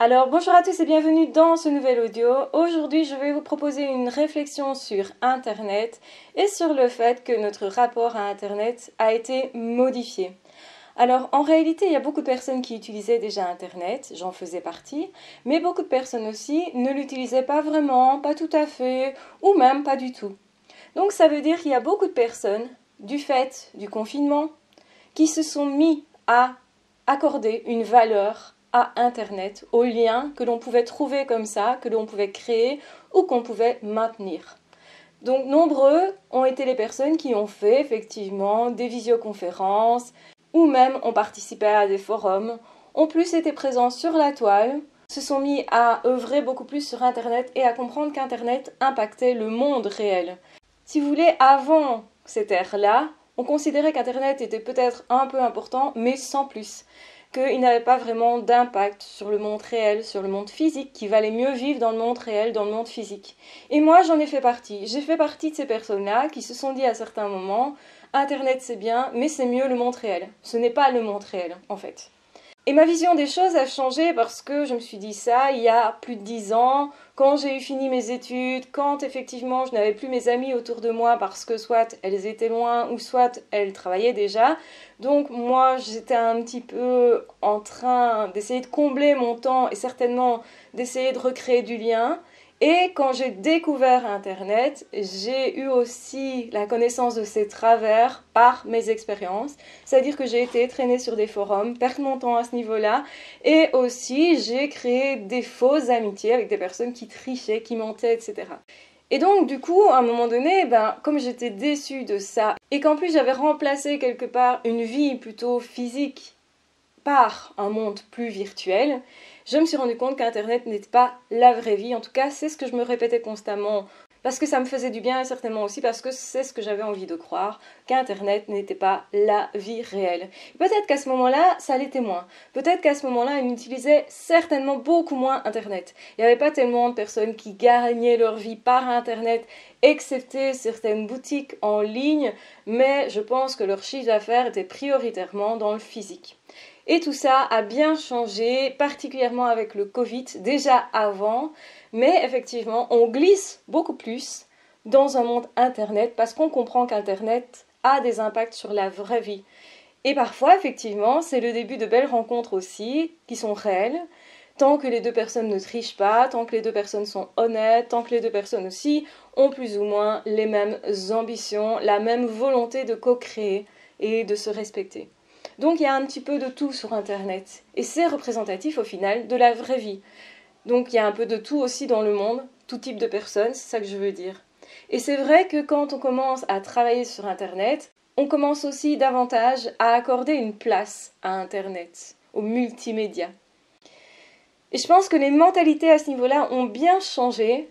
Alors bonjour à tous et bienvenue dans ce nouvel audio. Aujourd'hui je vais vous proposer une réflexion sur Internet et sur le fait que notre rapport à Internet a été modifié. Alors en réalité il y a beaucoup de personnes qui utilisaient déjà Internet, j'en faisais partie, mais beaucoup de personnes aussi ne l'utilisaient pas vraiment, pas tout à fait ou même pas du tout. Donc ça veut dire qu'il y a beaucoup de personnes, du fait du confinement, qui se sont mis à accorder une valeur à Internet, aux liens que l'on pouvait trouver comme ça, que l'on pouvait créer ou qu'on pouvait maintenir. Donc nombreux ont été les personnes qui ont fait effectivement des visioconférences ou même ont participé à des forums, ont plus été présents sur la toile, se sont mis à œuvrer beaucoup plus sur Internet et à comprendre qu'Internet impactait le monde réel. Si vous voulez, avant cette ère-là, on considérait qu'Internet était peut-être un peu important, mais sans plus. Qu'il n'avait pas vraiment d'impact sur le monde réel, sur le monde physique, qu'il valait mieux vivre dans le monde réel, dans le monde physique. Et moi, j'en ai fait partie. J'ai fait partie de ces personnes-là qui se sont dit à certains moments, Internet c'est bien, mais c'est mieux le monde réel. Ce n'est pas le monde réel, en fait. Et ma vision des choses a changé parce que je me suis dit ça il y a plus de 10 ans, quand j'ai eu fini mes études, quand effectivement je n'avais plus mes amies autour de moi parce que soit elles étaient loin ou soit elles travaillaient déjà. Donc moi j'étais un petit peu en train d'essayer de combler mon temps et certainement d'essayer de recréer du lien. Et quand j'ai découvert Internet, j'ai eu aussi la connaissance de ses travers par mes expériences. C'est-à-dire que j'ai été traînée sur des forums, perdre mon temps à ce niveau-là. Et aussi, j'ai créé des fausses amitiés avec des personnes qui trichaient, qui mentaient, etc. Et donc, du coup, à un moment donné, comme j'étais déçue de ça, et qu'en plus j'avais remplacé quelque part une vie plutôt physique par un monde plus virtuel, je me suis rendu compte qu'Internet n'était pas la vraie vie. En tout cas, c'est ce que je me répétais constamment parce que ça me faisait du bien et certainement aussi parce que c'est ce que j'avais envie de croire, qu'Internet n'était pas la vie réelle. Peut-être qu'à ce moment-là, ça l'était moins. Peut-être qu'à ce moment-là, ils utilisaient certainement beaucoup moins Internet. Il n'y avait pas tellement de personnes qui gagnaient leur vie par Internet, excepté certaines boutiques en ligne, mais je pense que leur chiffre d'affaires était prioritairement dans le physique. Et tout ça a bien changé, particulièrement avec le Covid, déjà avant, mais effectivement, on glisse beaucoup plus dans un monde Internet parce qu'on comprend qu'Internet a des impacts sur la vraie vie. Et parfois, effectivement, c'est le début de belles rencontres aussi, qui sont réelles, tant que les deux personnes ne trichent pas, tant que les deux personnes sont honnêtes, tant que les deux personnes aussi ont plus ou moins les mêmes ambitions, la même volonté de co-créer et de se respecter. Donc il y a un petit peu de tout sur Internet. Et c'est représentatif au final de la vraie vie. Donc il y a un peu de tout aussi dans le monde, tout type de personnes, c'est ça que je veux dire. Et c'est vrai que quand on commence à travailler sur Internet, on commence aussi davantage à accorder une place à Internet, au multimédia. Et je pense que les mentalités à ce niveau-là ont bien changé.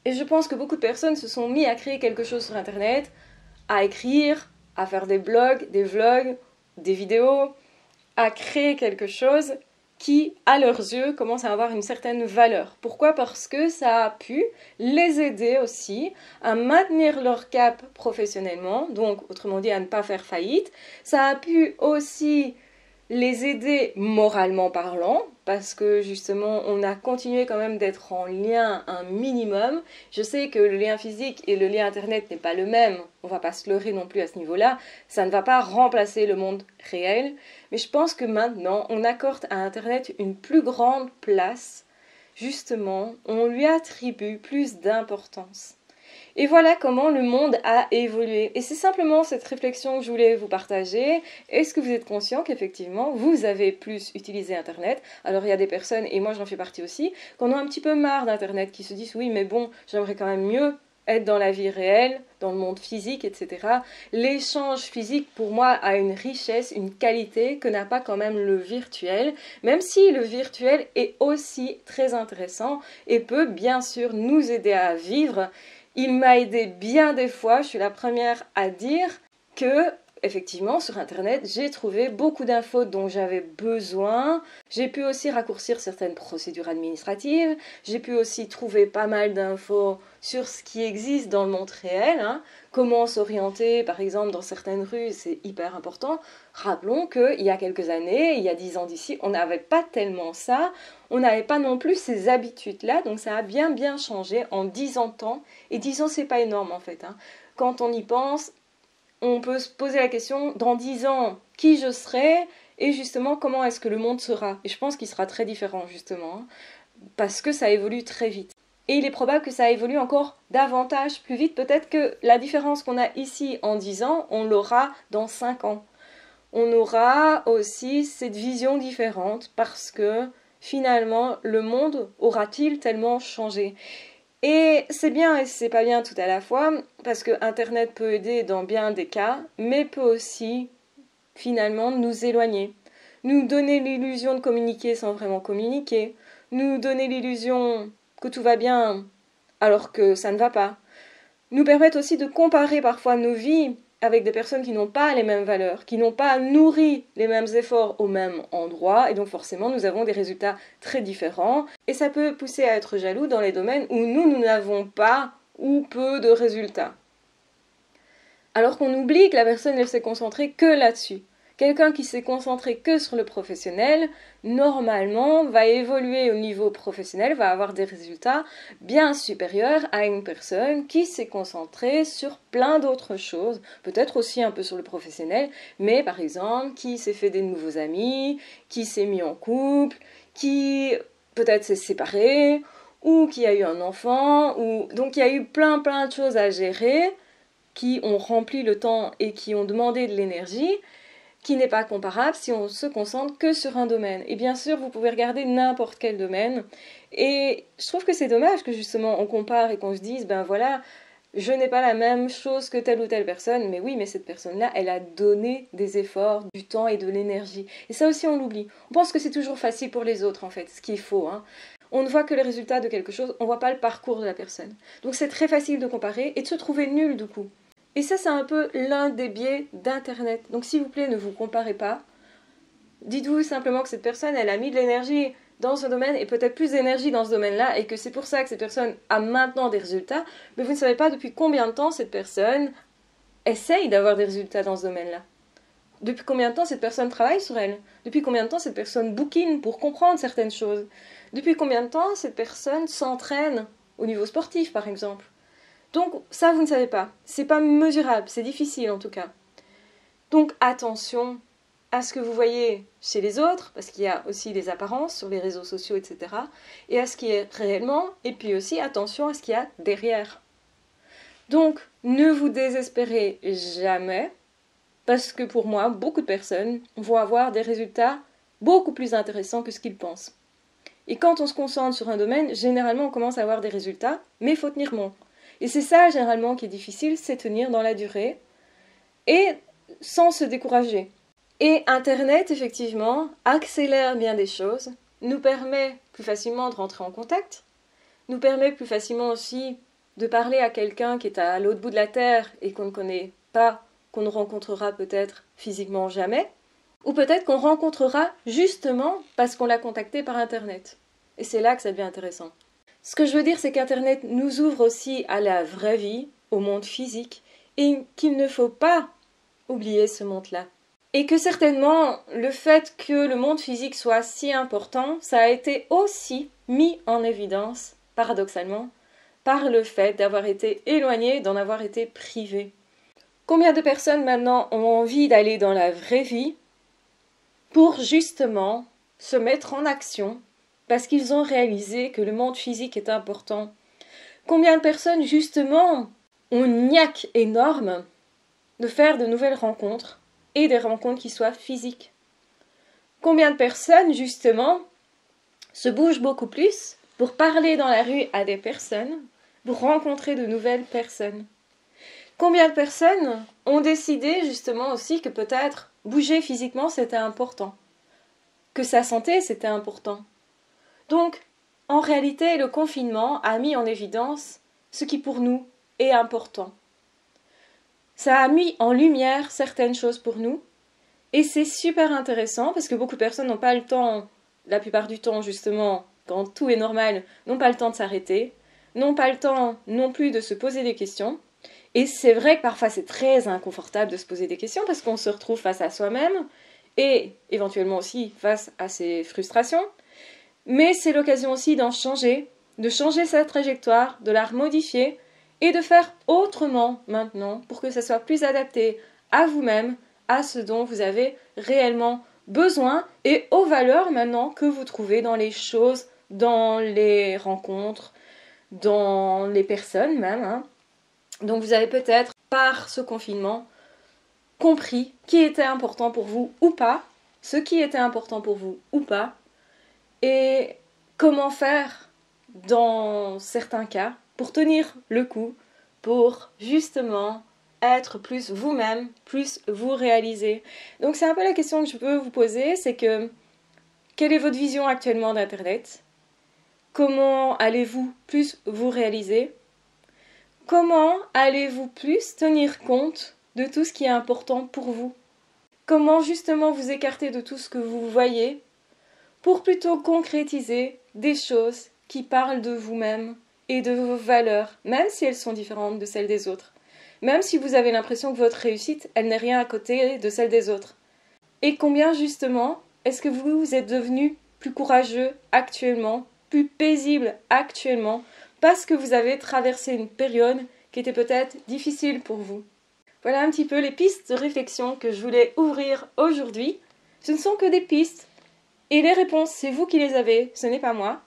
Et je pense que beaucoup de personnes se sont mis à créer quelque chose sur Internet, à écrire, à faire des blogs, des vlogs, des vidéos, à créer quelque chose qui, à leurs yeux, commence à avoir une certaine valeur. Pourquoi ? Parce que ça a pu les aider aussi à maintenir leur cap professionnellement, donc autrement dit à ne pas faire faillite. Ça a pu aussi les aider moralement parlant, parce que justement on a continué quand même d'être en lien un minimum. Je sais que le lien physique et le lien internet n'est pas le même, on va pas se leurrer non plus à ce niveau-là, ça ne va pas remplacer le monde réel, mais je pense que maintenant on accorde à internet une plus grande place, justement, on lui attribue plus d'importance. Et voilà comment le monde a évolué. Et c'est simplement cette réflexion que je voulais vous partager. Est-ce que vous êtes conscient qu'effectivement, vous avez plus utilisé Internet ? Alors il y a des personnes, et moi j'en fais partie aussi, qui en ont un petit peu marre d'Internet, qui se disent oui mais bon, j'aimerais quand même mieux être dans la vie réelle, dans le monde physique, etc. L'échange physique, pour moi, a une richesse, une qualité que n'a pas quand même le virtuel, même si le virtuel est aussi très intéressant et peut bien sûr nous aider à vivre. Il m'a aidé bien des fois, je suis la première à dire que effectivement, sur Internet, j'ai trouvé beaucoup d'infos dont j'avais besoin. J'ai pu aussi raccourcir certaines procédures administratives. J'ai pu aussi trouver pas mal d'infos sur ce qui existe dans le monde réel. Comment s'orienter, par exemple, dans certaines rues, c'est hyper important. Rappelons qu'il y a quelques années, il y a 10 ans d'ici, on n'avait pas tellement ça. On n'avait pas non plus ces habitudes-là. Donc ça a bien changé en 10 ans de temps. Et 10 ans, c'est pas énorme en fait. Quand on y pense, on peut se poser la question, dans 10 ans, qui je serai et justement comment est-ce que le monde sera. Et je pense qu'il sera très différent justement, parce que ça évolue très vite. Et il est probable que ça évolue encore davantage, plus vite. Peut-être que la différence qu'on a ici en 10 ans, on l'aura dans 5 ans. On aura aussi cette vision différente parce que finalement, le monde aura-t-il tellement changé ? Et c'est bien et c'est pas bien tout à la fois, parce que Internet peut aider dans bien des cas, mais peut aussi, finalement, nous éloigner. Nous donner l'illusion de communiquer sans vraiment communiquer. Nous donner l'illusion que tout va bien, alors que ça ne va pas. Nous permettre aussi de comparer parfois nos vies avec des personnes qui n'ont pas les mêmes valeurs, qui n'ont pas nourri les mêmes efforts au même endroit, et donc forcément nous avons des résultats très différents, et ça peut pousser à être jaloux dans les domaines où nous n'avons pas ou peu de résultats. Alors qu'on oublie que la personne ne s'est concentrée que là-dessus. Quelqu'un qui s'est concentré que sur le professionnel, normalement, va évoluer au niveau professionnel, va avoir des résultats bien supérieurs à une personne qui s'est concentrée sur plein d'autres choses, peut-être aussi un peu sur le professionnel, mais par exemple, qui s'est fait des nouveaux amis, qui s'est mis en couple, qui peut-être s'est séparé, ou qui a eu un enfant, ou donc il y a eu plein de choses à gérer qui ont rempli le temps et qui ont demandé de l'énergie, qui n'est pas comparable si on se concentre que sur un domaine. Et bien sûr, vous pouvez regarder n'importe quel domaine. Et je trouve que c'est dommage que justement on compare et qu'on se dise, ben voilà, je n'ai pas la même chose que telle ou telle personne, mais oui, mais cette personne-là, elle a donné des efforts, du temps et de l'énergie. Et ça aussi, on l'oublie. On pense que c'est toujours facile pour les autres, en fait, ce qu'il faut. On ne voit que les résultats de quelque chose, on ne voit pas le parcours de la personne. Donc c'est très facile de comparer et de se trouver nul du coup. Et ça, c'est un peu l'un des biais d'Internet. Donc s'il vous plaît, ne vous comparez pas. Dites-vous simplement que cette personne, elle a mis de l'énergie dans ce domaine et peut-être plus d'énergie dans ce domaine-là et que c'est pour ça que cette personne a maintenant des résultats, mais vous ne savez pas depuis combien de temps cette personne essaye d'avoir des résultats dans ce domaine-là. Depuis combien de temps cette personne travaille sur elle. Depuis combien de temps cette personne bouquine pour comprendre certaines choses. Depuis combien de temps cette personne s'entraîne au niveau sportif, par exemple. Donc ça, vous ne savez pas. C'est pas mesurable, c'est difficile en tout cas. Donc attention à ce que vous voyez chez les autres, parce qu'il y a aussi les apparences sur les réseaux sociaux, etc. Et à ce qui est réellement, et puis aussi attention à ce qu'il y a derrière. Donc ne vous désespérez jamais, parce que pour moi, beaucoup de personnes vont avoir des résultats beaucoup plus intéressants que ce qu'ils pensent. Et quand on se concentre sur un domaine, généralement on commence à avoir des résultats, mais il faut tenir bon. Et c'est ça généralement qui est difficile, c'est tenir dans la durée et sans se décourager. Et Internet, effectivement, accélère bien des choses, nous permet plus facilement de rentrer en contact, nous permet plus facilement aussi de parler à quelqu'un qui est à l'autre bout de la Terre et qu'on ne connaît pas, qu'on ne rencontrera peut-être physiquement jamais, ou peut-être qu'on rencontrera justement parce qu'on l'a contacté par Internet. Et c'est là que ça devient intéressant. Ce que je veux dire, c'est qu'Internet nous ouvre aussi à la vraie vie, au monde physique, et qu'il ne faut pas oublier ce monde-là. Et que certainement, le fait que le monde physique soit si important, ça a été aussi mis en évidence, paradoxalement, par le fait d'avoir été éloigné, d'en avoir été privé. Combien de personnes maintenant ont envie d'aller dans la vraie vie pour justement se mettre en action parce qu'ils ont réalisé que le monde physique est important. Combien de personnes, justement, ont une niaque énorme de faire de nouvelles rencontres et des rencontres qui soient physiques. Combien de personnes, justement, se bougent beaucoup plus pour parler dans la rue à des personnes, pour rencontrer de nouvelles personnes. Combien de personnes ont décidé, justement, aussi que peut-être bouger physiquement, c'était important, que sa santé, c'était important. Donc, en réalité, le confinement a mis en évidence ce qui pour nous est important. Ça a mis en lumière certaines choses pour nous. Et c'est super intéressant parce que beaucoup de personnes n'ont pas le temps, la plupart du temps justement, quand tout est normal, n'ont pas le temps de s'arrêter, n'ont pas le temps non plus de se poser des questions. Et c'est vrai que parfois c'est très inconfortable de se poser des questions parce qu'on se retrouve face à soi-même et éventuellement aussi face à ses frustrations. Mais c'est l'occasion aussi d'en changer, de changer sa trajectoire, de la remodifier et de faire autrement maintenant pour que ça soit plus adapté à vous-même, à ce dont vous avez réellement besoin et aux valeurs maintenant que vous trouvez dans les choses, dans les rencontres, dans les personnes même. Hein. Donc vous avez peut-être, par ce confinement, compris qui était important pour vous ou pas, ce qui était important pour vous ou pas, et comment faire dans certains cas pour tenir le coup, pour justement être plus vous-même, plus vous réaliser. Donc c'est un peu la question que je peux vous poser, c'est que quelle est votre vision actuellement d'Internet? Comment allez-vous plus vous réaliser? Comment allez-vous plus tenir compte de tout ce qui est important pour vous? Comment justement vous écarter de tout ce que vous voyez pour plutôt concrétiser des choses qui parlent de vous-même et de vos valeurs, même si elles sont différentes de celles des autres. Même si vous avez l'impression que votre réussite, elle n'est rien à côté de celle des autres. Et combien justement est-ce que vous êtes devenu plus courageux actuellement, plus paisible actuellement, parce que vous avez traversé une période qui était peut-être difficile pour vous. Voilà un petit peu les pistes de réflexion que je voulais ouvrir aujourd'hui. Ce ne sont que des pistes, et les réponses, c'est vous qui les avez, ce n'est pas moi.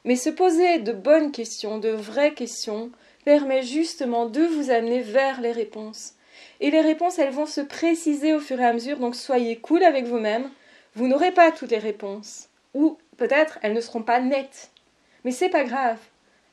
Mais se poser de bonnes questions, de vraies questions, permet justement de vous amener vers les réponses. Et les réponses, elles vont se préciser au fur et à mesure, donc soyez cool avec vous-même. Vous n'aurez pas toutes les réponses, ou peut-être elles ne seront pas nettes. Mais c'est pas grave.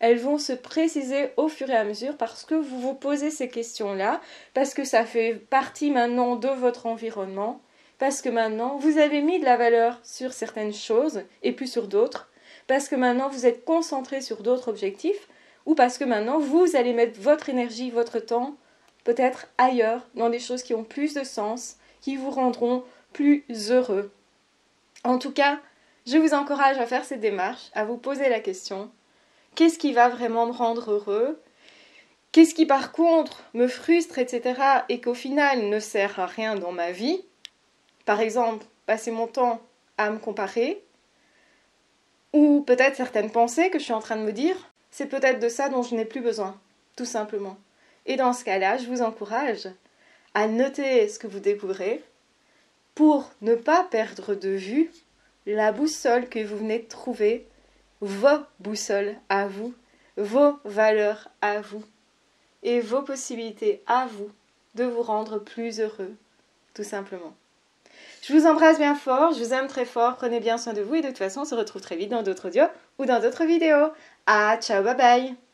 Elles vont se préciser au fur et à mesure parce que vous vous posez ces questions-là, parce que ça fait partie maintenant de votre environnement, parce que maintenant vous avez mis de la valeur sur certaines choses et plus sur d'autres, parce que maintenant vous êtes concentré sur d'autres objectifs, ou parce que maintenant vous allez mettre votre énergie, votre temps, peut-être ailleurs, dans des choses qui ont plus de sens, qui vous rendront plus heureux. En tout cas, je vous encourage à faire cette démarche, à vous poser la question: qu'est-ce qui va vraiment me rendre heureux? Qu'est-ce qui par contre me frustre, etc. et qu'au final ne sert à rien dans ma vie? Par exemple, passer mon temps à me comparer, ou peut-être certaines pensées que je suis en train de me dire, c'est peut-être de ça dont je n'ai plus besoin, tout simplement. Et dans ce cas-là, je vous encourage à noter ce que vous découvrez pour ne pas perdre de vue la boussole que vous venez de trouver, vos boussoles à vous, vos valeurs à vous et vos possibilités à vous de vous rendre plus heureux, tout simplement. Je vous embrasse bien fort, je vous aime très fort, prenez bien soin de vous et de toute façon on se retrouve très vite dans d'autres audios ou dans d'autres vidéos. Ah, ciao, bye bye!